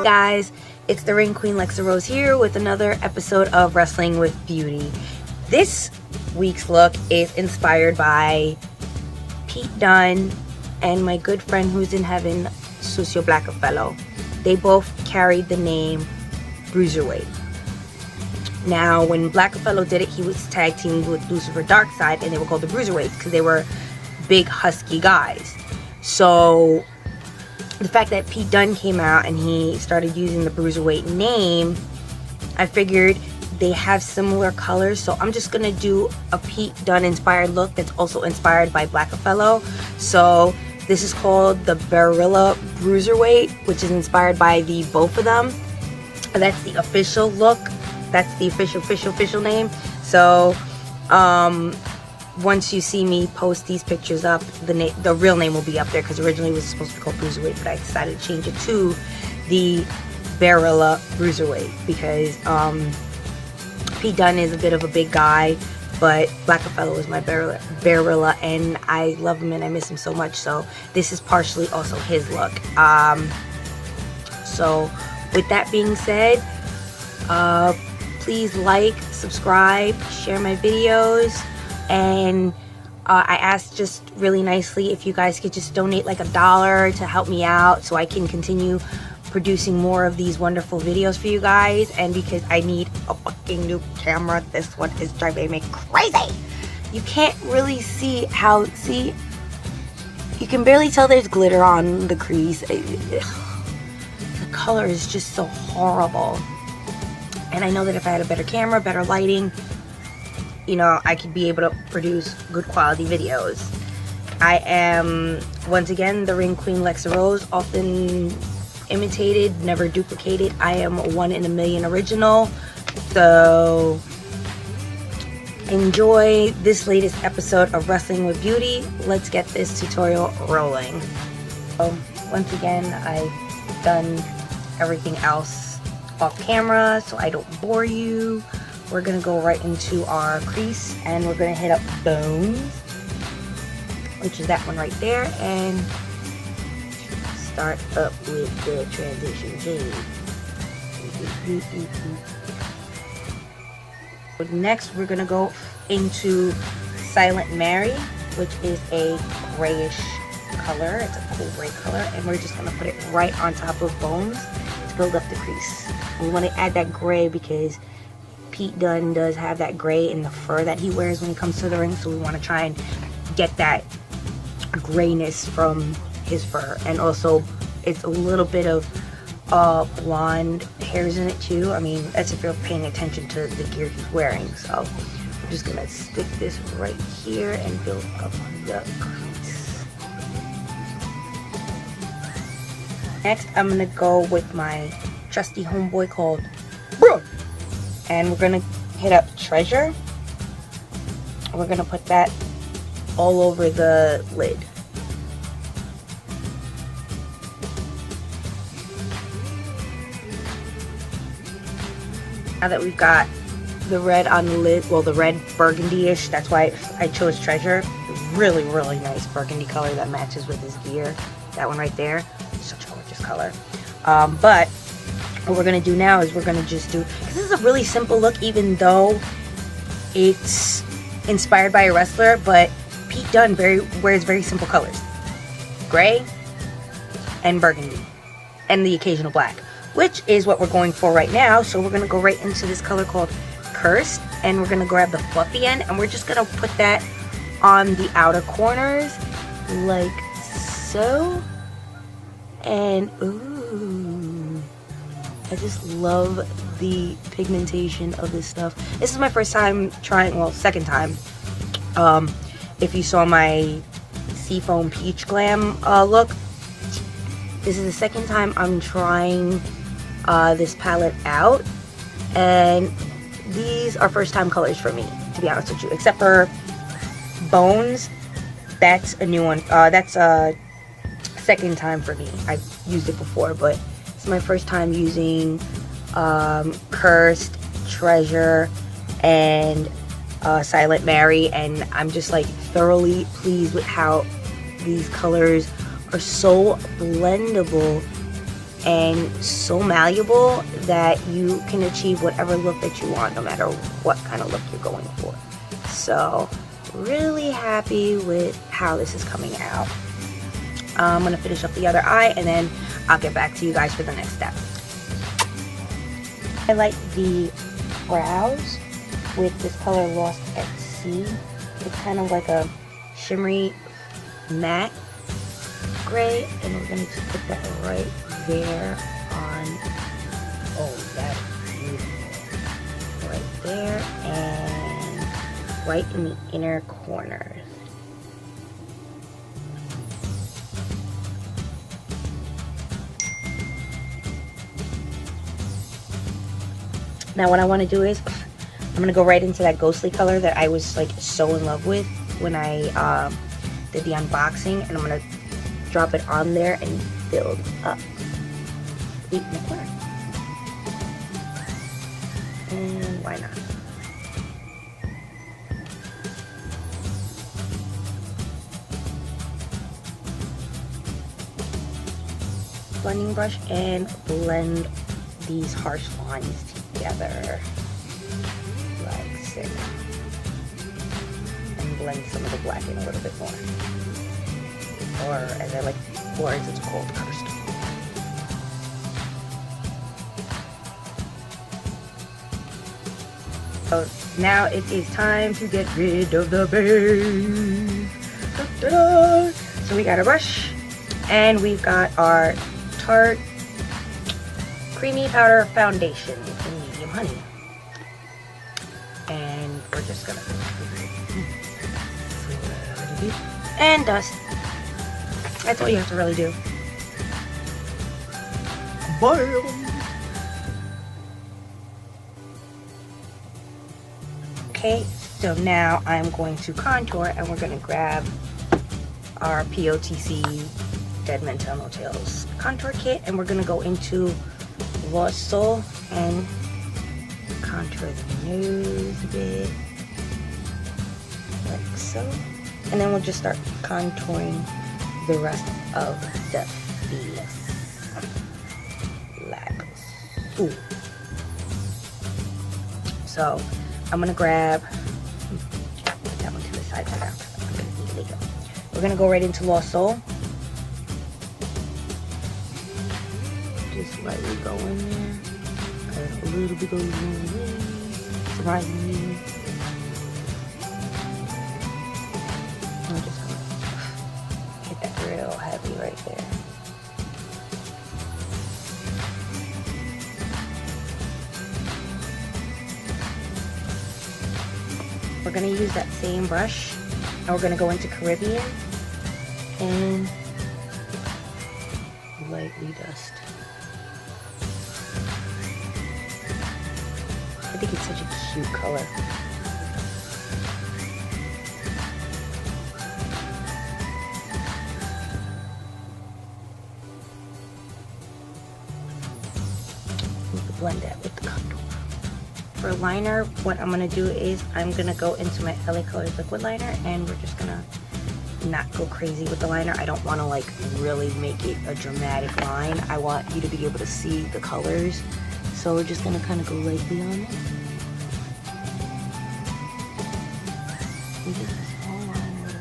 Guys, it's the Ring Queen Lexa Rose here with another episode of Wrestling with Beauty. This week's look is inspired by Pete Dunne and my good friend who's in heaven, Sucio Blackafellow. They both carried the name Brusierweight. Now, when Blackafella did it, he was tag teamed with Lucifer Darkseid, and they were called the Bruiserweights because they were big, husky guys. So the fact that Pete Dunne came out and he started using the Bruiserweight name, I figured they have similar colors, so I'm just gonna do a Pete Dunne inspired look that's also inspired by Blackafella. So this is called the BEARILLA Bruiserweight, which is inspired by the both of them. And that's the official look. That's the official name. So once you see me post these pictures up, the real name will be up there, because originally it was supposed to be called Bruiserweight, but I decided to change it to the BEARILLA Bruiserweight because Pete Dunne is a bit of a big guy, but Blackafella is my BEARILLA, and I love him and I miss him so much. So this is partially also his look. So with that being said, please like, subscribe, share my videos, and I asked just really nicely if you guys could just donate like $1 to help me out so I can continue producing more of these wonderful videos for you guys, and because I need a fucking new camera. This one is driving me crazy. You can't really see how, see, you can barely tell there's glitter on the crease. The color is just so horrible. And I know that if I had a better camera, better lighting, you know, I could be able to produce good quality videos. I am, once again, the Ring Queen Lexa Rose, often imitated, never duplicated. I am a 1 in a million original. So enjoy this latest episode of Wrestling with Beauty. Let's get this tutorial rolling. So once again, I've done everything else off camera so I don't bore you. We're gonna go right into our crease and we're gonna hit up bones, which is that one right there, and start up with the transition shade. Next we're gonna go into Silent Mary, which is a grayish color. It's a cool gray color, and we're just gonna put it right on top of bones to build up the crease. We want to add that gray because Pete Dunne does have that gray in the fur that he wears when he comes to the ring, so we want to try and get that grayness from his fur. And also it's a little bit of blonde hairs in it too. I mean, that's if you're paying attention to the gear he's wearing. So we're just gonna stick this right here and build up the crease. Next I'm gonna go with my trusty homeboy called Bro, and we're gonna hit up Treasure. We're gonna put that all over the lid. Now that we've got the red on the lid, well, the red burgundy-ish, that's why I chose Treasure. Really, really nice burgundy color that matches with his gear. That one right there, such a gorgeous color. But what we're gonna do now is we're gonna just do, because this is a really simple look, even though it's inspired by a wrestler, but Pete Dunne wears very simple colors: gray and burgundy, and the occasional black, which is what we're going for right now. So we're gonna go right into this color called Cursed, and we're gonna grab the fluffy end, and we're just gonna put that on the outer corners like so. And ooh, I just love the pigmentation of this stuff. This is my first time trying, well, second time. If you saw my Seafoam Peach Glam look, this is the second time I'm trying this palette out, and these are first time colors for me, to be honest with you, except for Bones. That's a new one. That's second time for me. I've used it before, but it's my first time using Cursed, Treasure, and Silent Mary, and I'm just like thoroughly pleased with how these colors are so blendable and so malleable that you can achieve whatever look that you want, no matter what kind of look you're going for. So really happy with how this is coming out. I'm gonna finish up the other eye, and then I'll get back to you guys for the next step. I like the brows with this color Lost at Sea. It's kind of like a shimmery matte gray, and we're gonna just put that right there on, oh, that's beautiful, right there, and right in the inner corners. Now what I want to do is I'm gonna go right into that ghostly color that I was like so in love with when I did the unboxing, and I'm gonna drop it on there and build up in the corner. And why not? Blending brush and blend these harsh lines together like so, and blend some of the black in a little bit more, or as I like words, it's called cursed. So now it is time to get rid of the base. Ta-da! So we got a brush, and we've got our Tarte Creamy Powder Foundation in medium honey, and we're just gonna and dust. That's all you have to really do. Bam. Okay, so now I'm going to contour, and we're gonna grab our POTC Dead Men Tell No Tales contour kit, and we're gonna go into Lost Soul and contour the nose a bit, like so, and then we'll just start contouring the rest of the face, like so. So I'm gonna grab, put that one to the side for now. I'm gonna need it later. We're gonna go right into Lost Soul. Just lightly go in there, a little bit goes away, surprisingly. I'm just gonna hit that real heavy right there. We're gonna use that same brush, and we're gonna go into Caribbean and lightly dust. I think it's such a cute color. We can blend that with the contour. For liner, what I'm gonna do is I'm gonna go into my LA Colors liquid liner, and we're just gonna not go crazy with the liner. I don't want to like really make it a dramatic line. I want you to be able to see the colors. So we're just gonna kind of go lightly on it. And just a small line right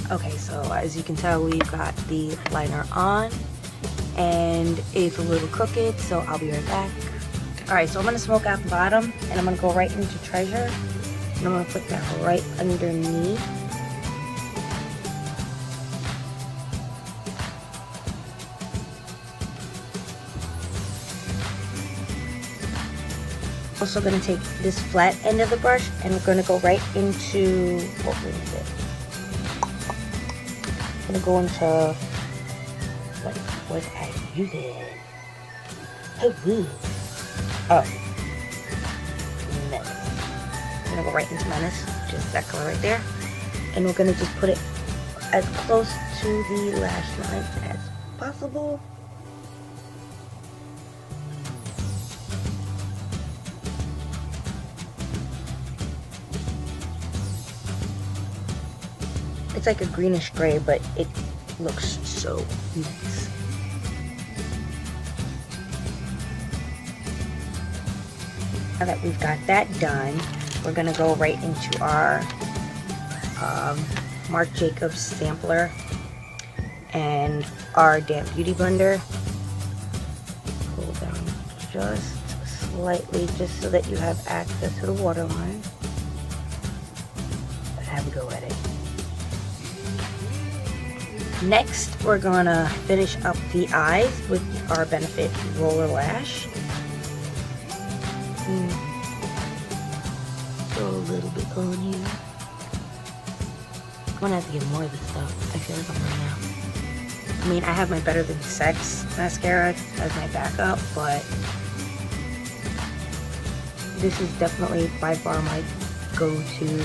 across. Okay, so as you can tell, we've got the liner on, and it's a little crooked, so I'll be right back. Alright, so I'm gonna smoke out the bottom, and I'm gonna go right into Treasure. And I'm going to put that right underneath. Also going to take this flat end of the brush, and we're going to go right into, what is it? I'm going to go into, what was I using? Oh. I'm gonna go right into Menace, just that color right there, and we're gonna just put it as close to the lash line as possible. It's like a greenish gray, but it looks so nice. Now that we've got that done, we're gonna go right into our Marc Jacobs sampler and our damp beauty blender. Pull down just slightly, just so that you have access to the waterline. Have a go at it. Next, we're gonna finish up the eyes with our Benefit Roller Lash. Throw a little bit on here. I'm gonna have to get more of this stuff. I feel like I'm running out. I mean, I have my Better Than Sex mascara as my backup, but this is definitely by far my go-to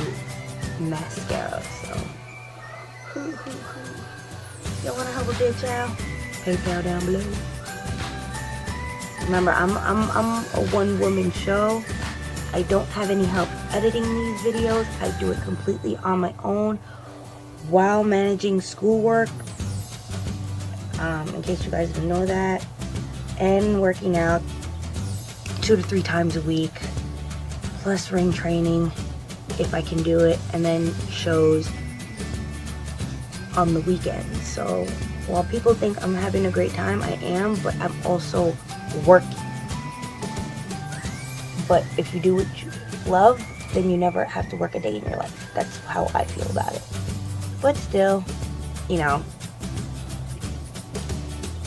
mascara. So, y'all wanna help a bitch out? PayPal down below. Remember, I'm a one-woman show. I don't have any help editing these videos. I do it completely on my own while managing schoolwork. In case you guys didn't know that, and working out 2 to 3 times a week, plus ring training if I can do it, and then shows on the weekends. So while people think I'm having a great time, I am, but I'm also working. But if you do what you love, then you never have to work a day in your life. That's how I feel about it. But still, you know,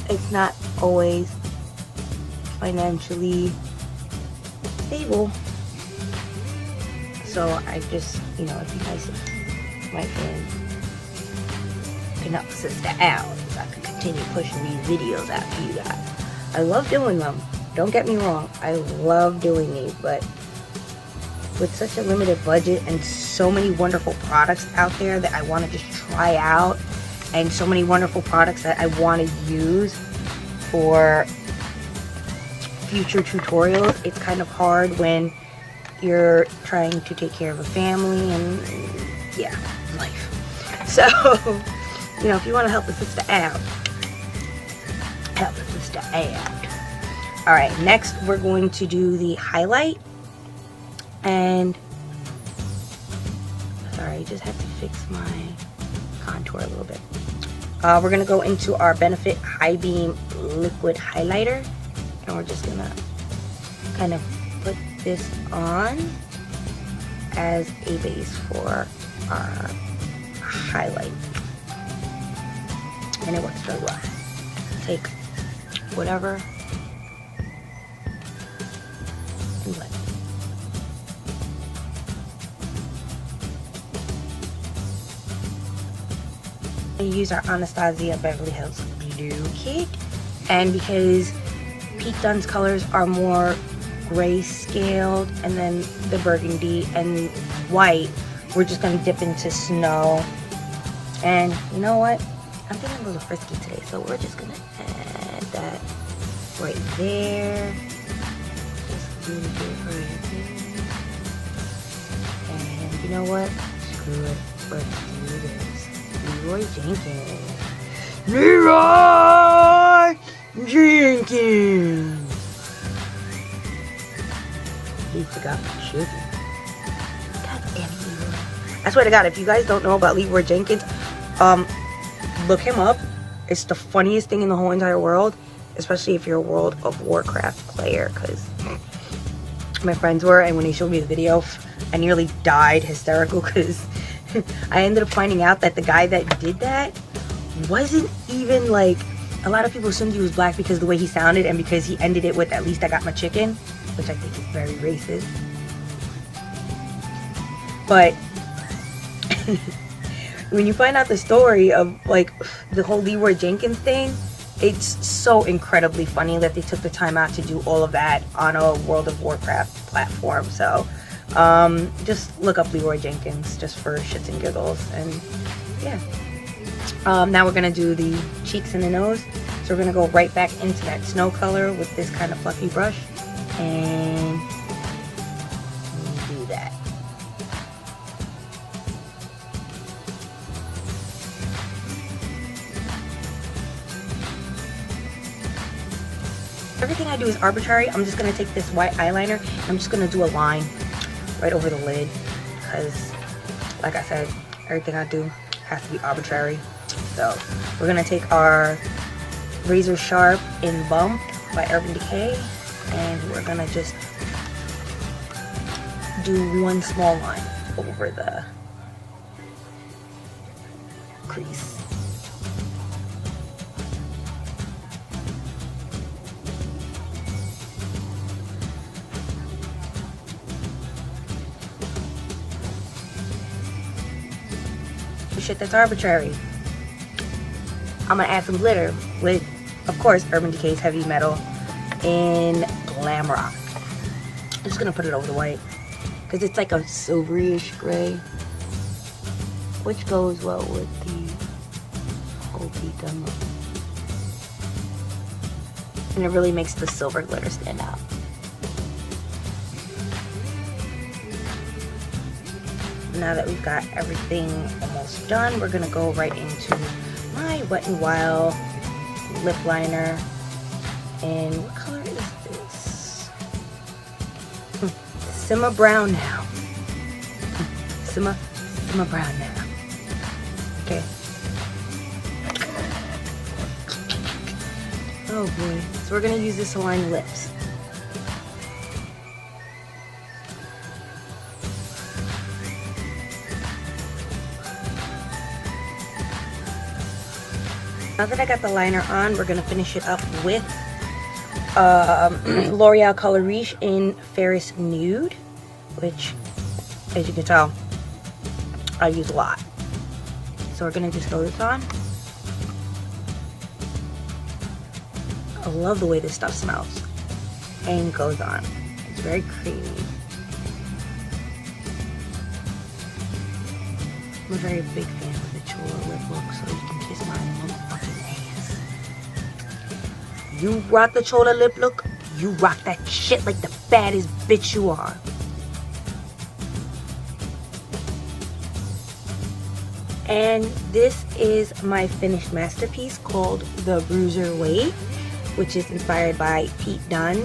it's not always financially stable. So I just, you know, it'd be nice if my friends can help sister out, so I can continue pushing these videos out to you guys. I love doing them. Don't get me wrong. I love doing these, but with such a limited budget and so many wonderful products out there that I want to just try out, and so many wonderful products that I want to use for future tutorials, it's kind of hard when you're trying to take care of a family and, yeah, life. So, you know, if you want to help a sister out, help a sister out. Alright, next we're going to do the highlight. And, sorry, I just had to fix my contour a little bit. We're going to go into our Benefit High Beam Liquid Highlighter. And we're just going to kind of put this on as a base for our highlight. And it works really well. Take whatever and blend. We use our Anastasia Beverly Hills Glue Kit, and because Pete Dunne's colors are more gray scaled, and then the burgundy and white, we're just gonna dip into snow. And you know what? I'm feeling a little frisky today, so we're just gonna add that right there. Just a little bit right there. And you know what? Screw it. Let's do this. Leroy Jenkins. Leroy Jenkins. He forgot my chicken. God damn it, Leroy. I swear to God, if you guys don't know about Leroy Jenkins, look him up. It's the funniest thing in the whole entire world, especially if you're a World of Warcraft player, because my friends were, and when he showed me the video, I nearly died hysterical, because I ended up finding out that the guy that did that wasn't even like, a lot of people assumed he was black because of the way he sounded, and because he ended it with "at least I got my chicken," which I think is very racist. But when you find out the story of like the whole Leroy Jenkins thing, it's so incredibly funny that they took the time out to do all of that on a World of Warcraft platform. So just look up Leroy Jenkins just for shits and giggles. And yeah, now we're gonna do the cheeks and the nose. So we're gonna go right back into that snow color with this kind of fluffy brush and do that. everything I do is arbitrary. I'm just going to take this white eyeliner and I'm just going to do a line right over the lid, because like I said, everything I do has to be arbitrary. So we're going to take our Razor Sharp in Bump by Urban Decay, and we're going to just do one small line over the crease. Shit, that's arbitrary. I'm gonna add some glitter with, of course, Urban Decay's Heavy Metal in Glam Rock. I'm just gonna put it over the white because it's like a silveryish gray, which goes well with the whole Pete Dunne look. And it really makes the silver glitter stand out. Now that we've got everything almost done, we're gonna go right into my Wet n Wild lip liner. And what color is this? Simmer Brown now. Simmer Brown now. Okay. Oh boy. So we're gonna use this to line the lips. Now that I got the liner on, we're going to finish it up with L'Oreal Color Riche in Ferris Nude, which, as you can tell, I use a lot. So we're going to just throw this on. I love the way this stuff smells and goes on. It's very creamy. I'm a very big fan of the Chola lip look, so you can kiss my motherfucking ass. You rock the Chola lip look, you rock that shit like the baddest bitch you are. And this is my finished masterpiece called the Brusierweight, which is inspired by Pete Dunne,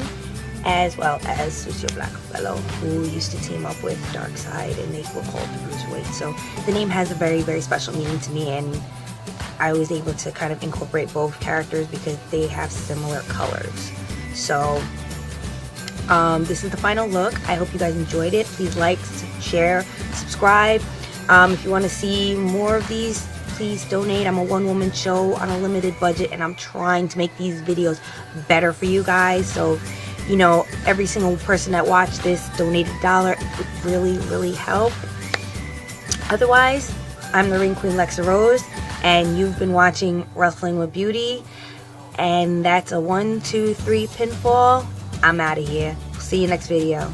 as well as Sucio Blackafellow, who used to team up with Darkseid, and they were called the Brusierweight. So the name has a very, very special meaning to me, and I was able to kind of incorporate both characters because they have similar colors. So this is the final look. I hope you guys enjoyed it. Please like, share, subscribe. If you want to see more of these, please donate. I'm a one-woman show on a limited budget, and I'm trying to make these videos better for you guys. So, you know, every single person that watched this donated $1. It would really, really help. Otherwise, I'm the Ring Queen Lexa Rose, and you've been watching Wrestling with Beauty. And that's a 1, 2, 3 pinfall. I'm out of here. See you next video.